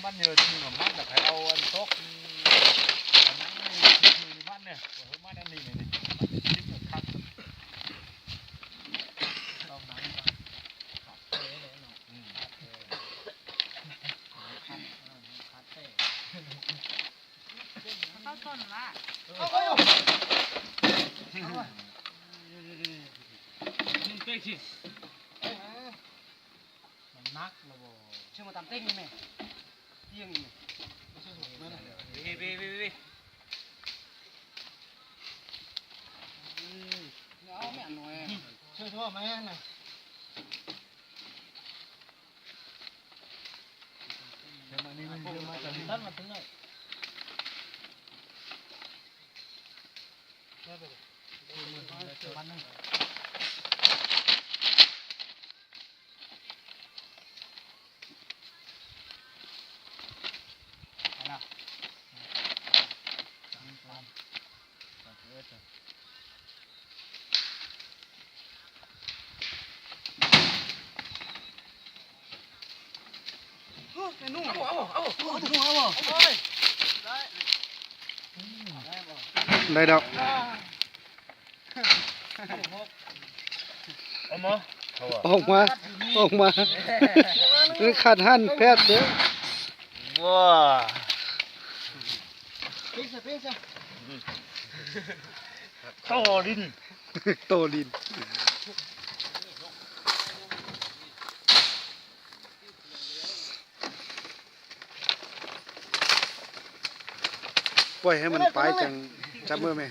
มันเยอะที่มันมันแต่ใครเอาอันโต๊ะอันนั้นนี่มันเนี่ยมันอันนี้นี่มันชิ้นละคันต้องน้ำขัดเต้เลยเนาะขัดเต้เข้าต้นละเต้ชิมันนักเลยบ่เชื่อมาตามเต้งนี่ไหมเยี่ยงนี่เอาแม่หน่อยช่วยพ่อแม่หน่อยเดี๋ยวมันนี่มันเยอะมากเลยท่านมาถึงหน่อยวันนึงนุ่งได้ดอกออกมาขาดหั่นแพทย์เด้อว้าโตดินโตดินปล่อยให้มันไปจับมือไหม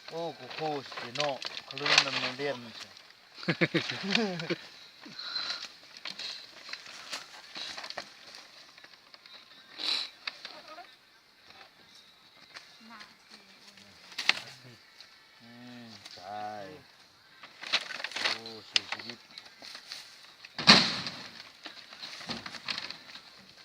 โอ้กูโคตรสีโน่คลื่นมันเรียน